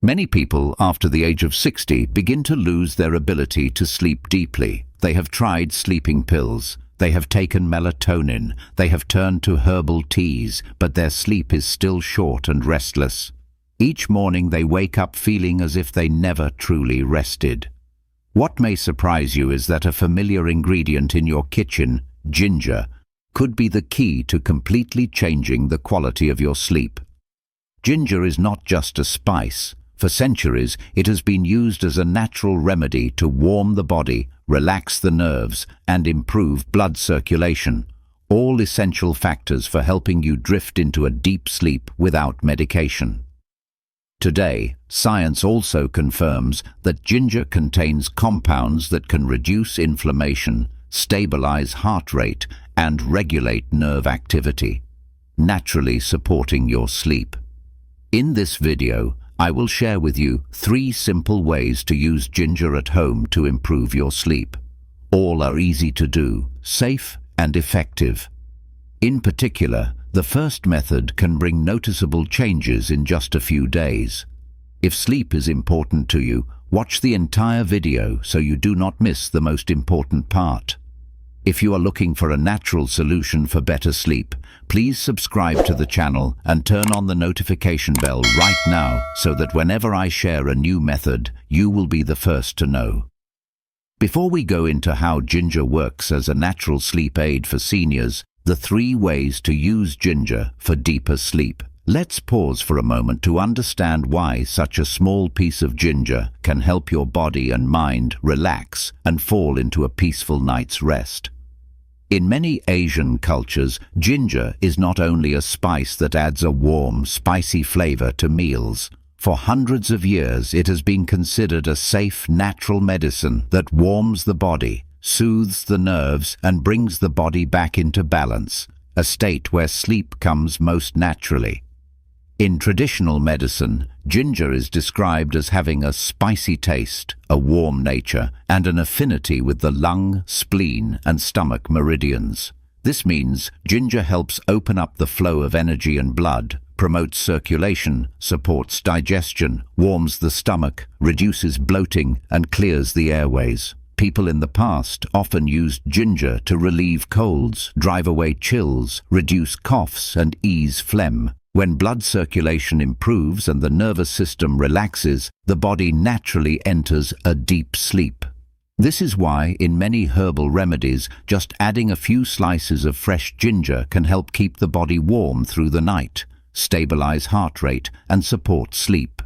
Many people after the age of 60 begin to lose their ability to sleep deeply. They have tried sleeping pills, they have taken melatonin, they have turned to herbal teas, but their sleep is still short and restless. Each morning they wake up feeling as if they never truly rested. What may surprise you is that a familiar ingredient in your kitchen, ginger, could be the key to completely changing the quality of your sleep. Ginger is not just a spice. For centuries, it has been used as a natural remedy to warm the body, relax the nerves, and improve blood circulation, all essential factors for helping you drift into a deep sleep without medication. Today, science also confirms that ginger contains compounds that can reduce inflammation, stabilize heart rate, and regulate nerve activity, naturally supporting your sleep. In this video, I will share with you 3 simple ways to use ginger at home to improve your sleep. All are easy to do, safe and effective. In particular, the first method can bring noticeable changes in just a few days. If sleep is important to you, watch the entire video so you do not miss the most important part. If you are looking for a natural solution for better sleep, please subscribe to the channel and turn on the notification bell right now so that whenever I share a new method, you will be the first to know. Before we go into how ginger works as a natural sleep aid for seniors, the 3 ways to use ginger for deeper sleep. Let's pause for a moment to understand why such a small piece of ginger can help your body and mind relax and fall into a peaceful night's rest. In many Asian cultures, ginger is not only a spice that adds a warm, spicy flavor to meals. For hundreds of years, it has been considered a safe, natural medicine that warms the body, soothes the nerves, and brings the body back into balance, a state where sleep comes most naturally. In traditional medicine, ginger is described as having a spicy taste, a warm nature, and an affinity with the lung, spleen, and stomach meridians. This means ginger helps open up the flow of energy and blood, promotes circulation, supports digestion, warms the stomach, reduces bloating, and clears the airways. People in the past often used ginger to relieve colds, drive away chills, reduce coughs, and ease phlegm. When blood circulation improves and the nervous system relaxes, the body naturally enters a deep sleep. This is why, in many herbal remedies, just adding a few slices of fresh ginger can help keep the body warm through the night, stabilize heart rate, and support sleep.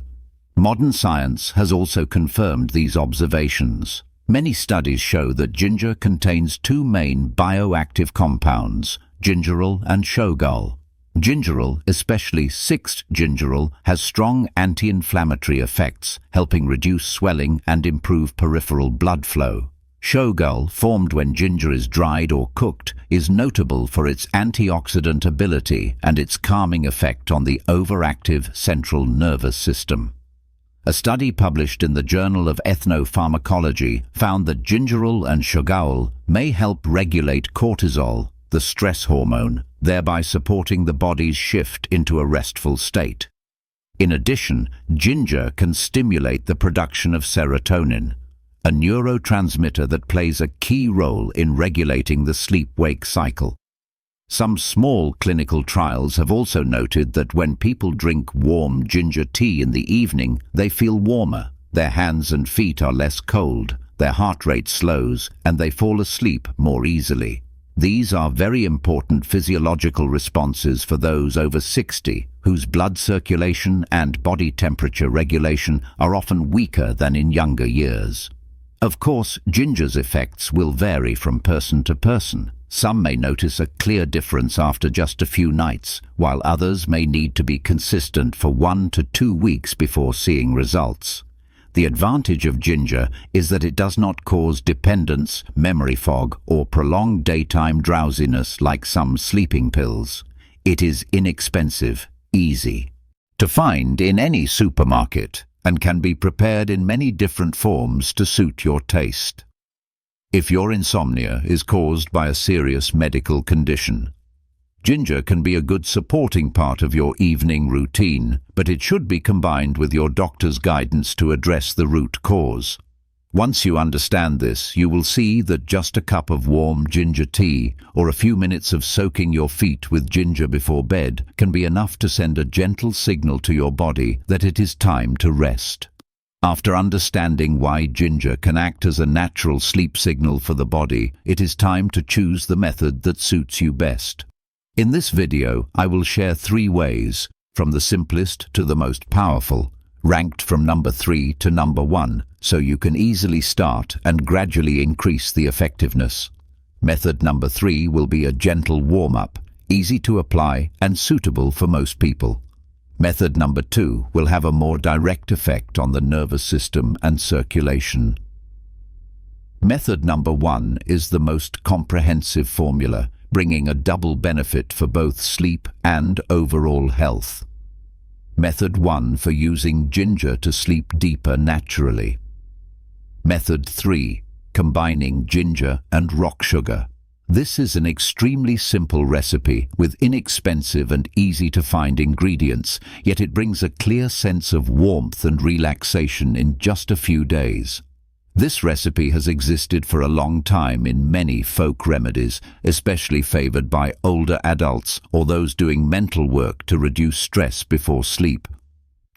Modern science has also confirmed these observations. Many studies show that ginger contains 2 main bioactive compounds, gingerol and shogal. Gingerol, especially 6-gingerol, has strong anti-inflammatory effects, helping reduce swelling and improve peripheral blood flow. Shogal, formed when ginger is dried or cooked, is notable for its antioxidant ability and its calming effect on the overactive central nervous system. A study published in the Journal of Ethnopharmacology found that gingerol and shogal may help regulate cortisol, the stress hormone, thereby supporting the body's shift into a restful state. In addition, ginger can stimulate the production of serotonin, a neurotransmitter that plays a key role in regulating the sleep-wake cycle. Some small clinical trials have also noted that when people drink warm ginger tea in the evening, they feel warmer, their hands and feet are less cold, their heart rate slows, and they fall asleep more easily. These are very important physiological responses for those over 60 whose blood circulation and body temperature regulation are often weaker than in younger years. Of course, ginger's effects will vary from person to person. Some may notice a clear difference after just a few nights, while others may need to be consistent for 1 to 2 weeks before seeing results. The advantage of ginger is that it does not cause dependence, memory fog, or prolonged daytime drowsiness like some sleeping pills. It is inexpensive, easy to find in any supermarket, and can be prepared in many different forms to suit your taste. If your insomnia is caused by a serious medical condition, Ginger can be a good supporting part of your evening routine, but it should be combined with your doctor's guidance to address the root cause. Once you understand this, you will see that just a cup of warm ginger tea or a few minutes of soaking your feet with ginger before bed can be enough to send a gentle signal to your body that it is time to rest. After understanding why ginger can act as a natural sleep signal for the body, it is time to choose the method that suits you best. In this video, I will share 3 ways, from the simplest to the most powerful, ranked from number 3 to number 1, so you can easily start and gradually increase the effectiveness. Method number 3 will be a gentle warm-up, easy to apply and suitable for most people. Method number 2 will have a more direct effect on the nervous system and circulation. Method number 1 is the most comprehensive formula, bringing a double benefit for both sleep and overall health. Method 1 for using ginger to sleep deeper naturally. Method 3, combining ginger and rock sugar. This is an extremely simple recipe with inexpensive and easy-to-find ingredients, yet it brings a clear sense of warmth and relaxation in just a few days. This recipe has existed for a long time in many folk remedies, especially favored by older adults or those doing mental work to reduce stress before sleep.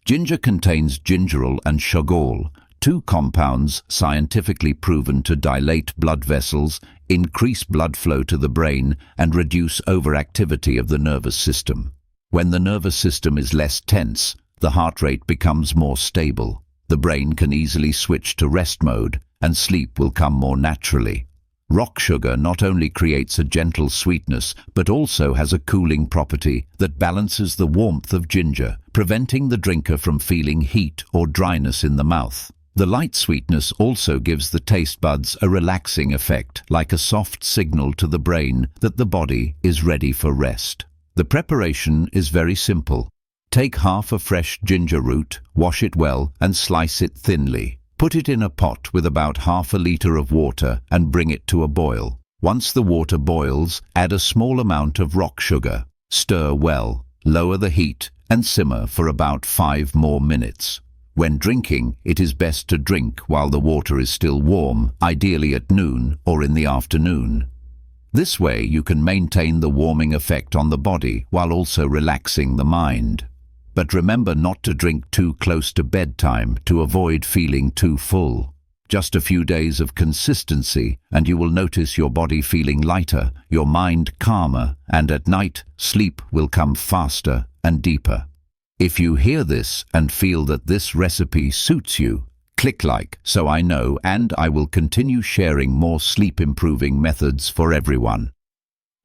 Ginger contains gingerol and chagol, 2 compounds scientifically proven to dilate blood vessels, increase blood flow to the brain, and reduce overactivity of the nervous system. When the nervous system is less tense, the heart rate becomes more stable. The brain can easily switch to rest mode, and sleep will come more naturally. Rock sugar not only creates a gentle sweetness, but also has a cooling property that balances the warmth of ginger, preventing the drinker from feeling heat or dryness in the mouth. The light sweetness also gives the taste buds a relaxing effect, like a soft signal to the brain that the body is ready for rest. The preparation is very simple. Take half a fresh ginger root, wash it well, and slice it thinly. Put it in a pot with about half a liter of water and bring it to a boil. Once the water boils, add a small amount of rock sugar. Stir well, lower the heat, and simmer for about 5 more minutes. When drinking, it is best to drink while the water is still warm, ideally at noon or in the afternoon. This way you can maintain the warming effect on the body while also relaxing the mind. But remember not to drink too close to bedtime to avoid feeling too full. Just a few days of consistency and you will notice your body feeling lighter, your mind calmer, and at night, sleep will come faster and deeper. If you hear this and feel that this recipe suits you, click like so I know, and I will continue sharing more sleep-improving methods for everyone.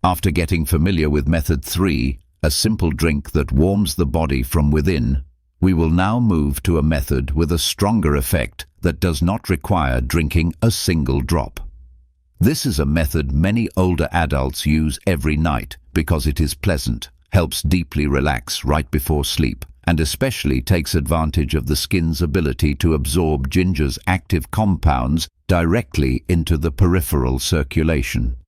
After getting familiar with method 3, a simple drink that warms the body from within, we will now move to a method with a stronger effect that does not require drinking a single drop. This is a method many older adults use every night because it is pleasant, helps deeply relax right before sleep, and especially takes advantage of the skin's ability to absorb ginger's active compounds directly into the peripheral circulation.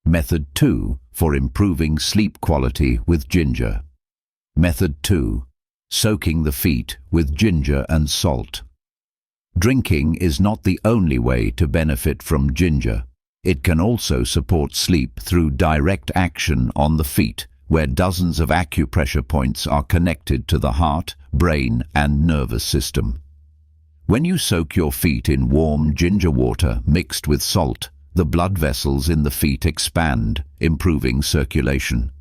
Method 2 for improving sleep quality with ginger. Method 2. Soaking the feet with ginger and salt. Drinking is not the only way to benefit from ginger. It can also support sleep through direct action on the feet, where dozens of acupressure points are connected to the heart, brain, and nervous system. When you soak your feet in warm ginger water mixed with salt, the blood vessels in the feet expand, improving circulation.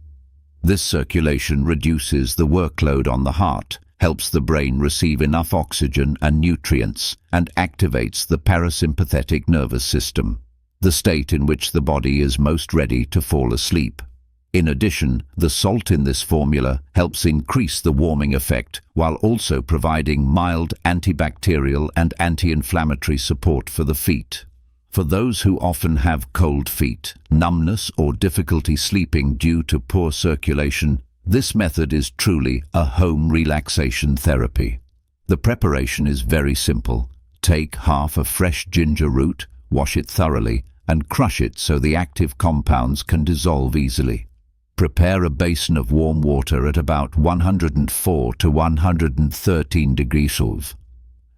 This circulation reduces the workload on the heart, helps the brain receive enough oxygen and nutrients, and activates the parasympathetic nervous system, the state in which the body is most ready to fall asleep. In addition, the salt in this formula helps increase the warming effect while also providing mild antibacterial and anti-inflammatory support for the feet. For those who often have cold feet, numbness, or difficulty sleeping due to poor circulation, this method is truly a home relaxation therapy. The preparation is very simple. Take half a fresh ginger root, wash it thoroughly, and crush it so the active compounds can dissolve easily. Prepare a basin of warm water at about 104 to 113 degrees Celsius.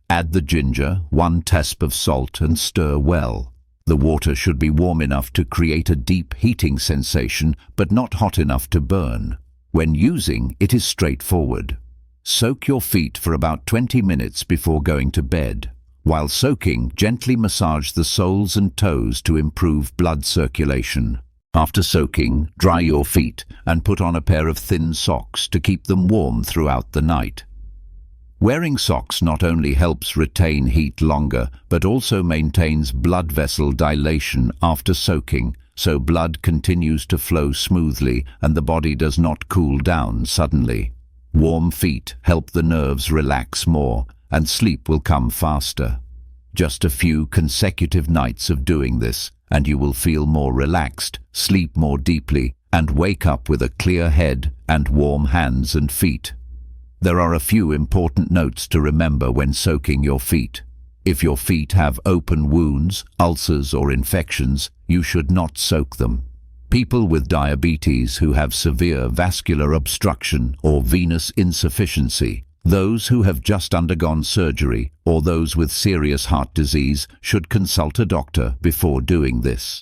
Add the ginger, 1 teaspoon of salt, and stir well. The water should be warm enough to create a deep heating sensation, but not hot enough to burn. When using, it is straightforward. Soak your feet for about 20 minutes before going to bed. While soaking, gently massage the soles and toes to improve blood circulation. After soaking, dry your feet and put on a pair of thin socks to keep them warm throughout the night. Wearing socks not only helps retain heat longer, but also maintains blood vessel dilation after soaking, so blood continues to flow smoothly and the body does not cool down suddenly. Warm feet help the nerves relax more, and sleep will come faster. Just a few consecutive nights of doing this, and you will feel more relaxed, sleep more deeply, and wake up with a clear head and warm hands and feet. There are a few important notes to remember when soaking your feet. If your feet have open wounds, ulcers, or infections, you should not soak them. People with diabetes who have severe vascular obstruction or venous insufficiency, those who have just undergone surgery, or those with serious heart disease should consult a doctor before doing this.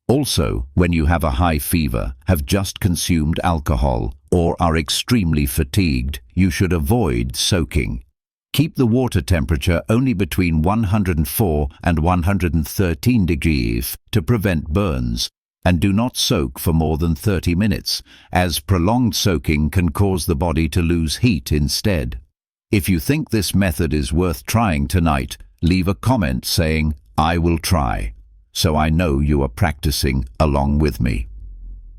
Also, when you have a high fever, have just consumed alcohol, or are extremely fatigued, you should avoid soaking. Keep the water temperature only between 104 and 113 degrees to prevent burns, and do not soak for more than 30 minutes, as prolonged soaking can cause the body to lose heat instead. If you think this method is worth trying tonight, leave a comment saying, "I will try," so I know you are practicing along with me.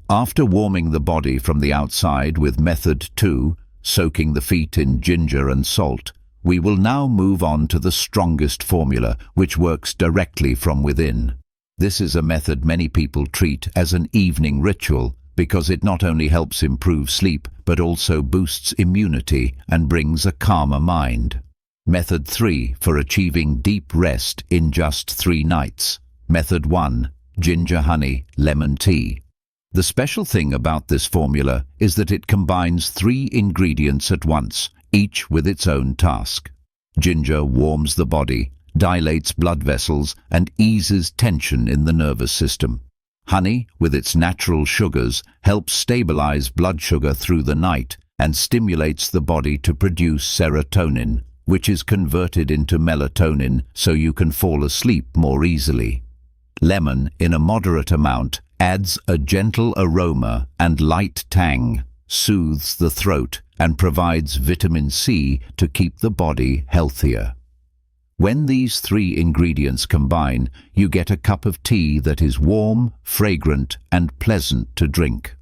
After warming the body from the outside with method 2, soaking the feet in ginger and salt, we will now move on to the strongest formula, which works directly from within. This is a method many people treat as an evening ritual because it not only helps improve sleep but also boosts immunity and brings a calmer mind. Method 3 for achieving deep rest in just 3 nights. Method 1, ginger honey lemon tea. The special thing about this formula is that it combines 3 ingredients at once, each with its own task. Ginger warms the body, dilates blood vessels, and eases tension in the nervous system. Honey, with its natural sugars, helps stabilize blood sugar through the night and stimulates the body to produce serotonin, which is converted into melatonin so you can fall asleep more easily. Lemon, in a moderate amount, adds a gentle aroma and light tang, soothes the throat, and provides vitamin C to keep the body healthier. When these 3 ingredients combine, you get a cup of tea that is warm, fragrant, and pleasant to drink.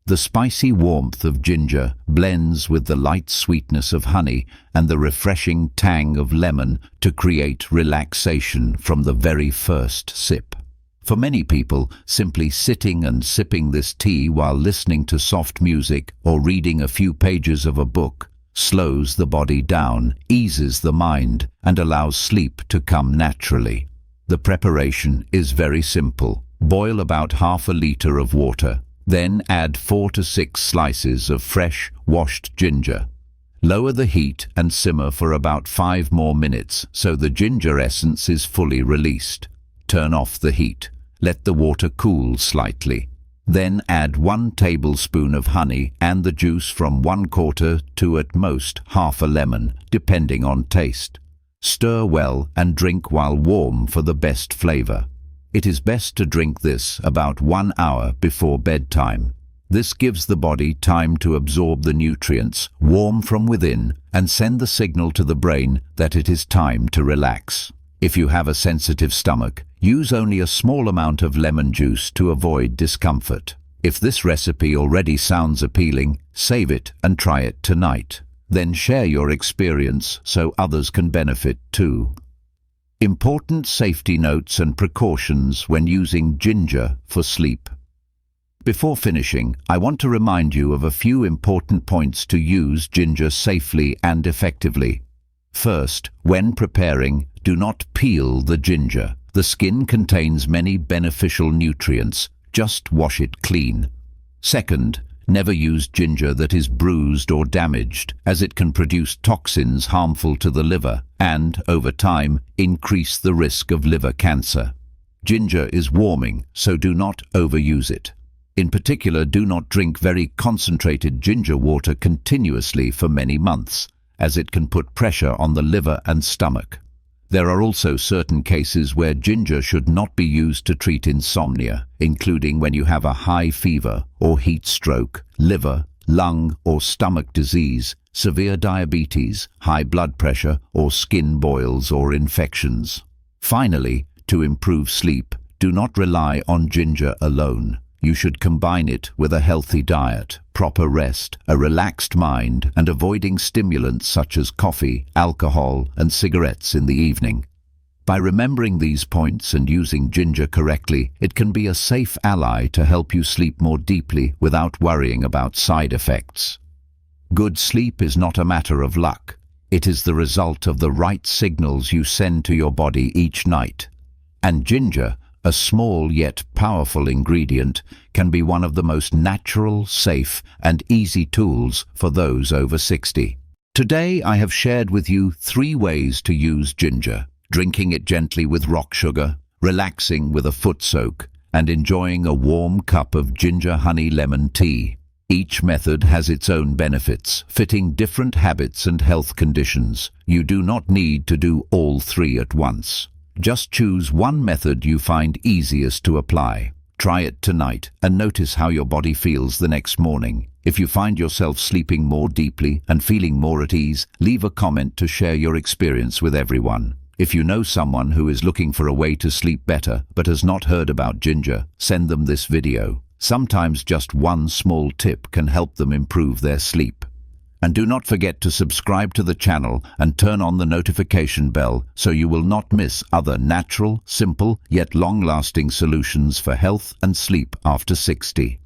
The spicy warmth of ginger blends with the light sweetness of honey and the refreshing tang of lemon to create relaxation from the very first sip. For many people, simply sitting and sipping this tea while listening to soft music or reading a few pages of a book slows the body down, eases the mind, and allows sleep to come naturally. The preparation is very simple. Boil about half a liter of water. Then add 4 to 6 slices of fresh, washed ginger. Lower the heat and simmer for about 5 more minutes so the ginger essence is fully released. Turn off the heat. Let the water cool slightly. Then add 1 tablespoon of honey and the juice from 1/4 to at most half a lemon, depending on taste. Stir well and drink while warm for the best flavor. It is best to drink this about 1 hour before bedtime. This gives the body time to absorb the nutrients, warm from within, and send the signal to the brain that it is time to relax. If you have a sensitive stomach, use only a small amount of lemon juice to avoid discomfort. If this recipe already sounds appealing, save it and try it tonight. Then share your experience so others can benefit too. Important safety notes and precautions when using ginger for sleep. Before finishing, I want to remind you of a few important points to use ginger safely and effectively. First, when preparing, do not peel the ginger. The skin contains many beneficial nutrients. Just wash it clean. Second, never use ginger that is bruised or damaged, as it can produce toxins harmful to the liver and, over time, increase the risk of liver cancer. Ginger is warming, so do not overuse it. In particular, do not drink very concentrated ginger water continuously for many months, as it can put pressure on the liver and stomach. There are also certain cases where ginger should not be used to treat insomnia, including when you have a high fever or heat stroke, liver, lung or stomach disease, severe diabetes, high blood pressure, or skin boils or infections. Finally, to improve sleep, do not rely on ginger alone. You should combine it with a healthy diet, proper rest, a relaxed mind, and avoiding stimulants such as coffee, alcohol, and cigarettes in the evening. By remembering these points and using ginger correctly, it can be a safe ally to help you sleep more deeply without worrying about side effects. Good sleep is not a matter of luck. It is the result of the right signals you send to your body each night. And ginger, a small yet powerful ingredient, can be one of the most natural, safe, and easy tools for those over 60. Today I have shared with you 3 ways to use ginger: drinking it gently with rock sugar, relaxing with a foot soak, and enjoying a warm cup of ginger honey lemon tea. Each method has its own benefits, fitting different habits and health conditions. You do not need to do all 3 at once. Just choose one method you find easiest to apply. Try it tonight and notice how your body feels the next morning. If you find yourself sleeping more deeply and feeling more at ease, leave a comment to share your experience with everyone. If you know someone who is looking for a way to sleep better but has not heard about ginger, send them this video. Sometimes just one small tip can help them improve their sleep. And do not forget to subscribe to the channel and turn on the notification bell so you will not miss other natural, simple, yet long-lasting solutions for health and sleep after 60.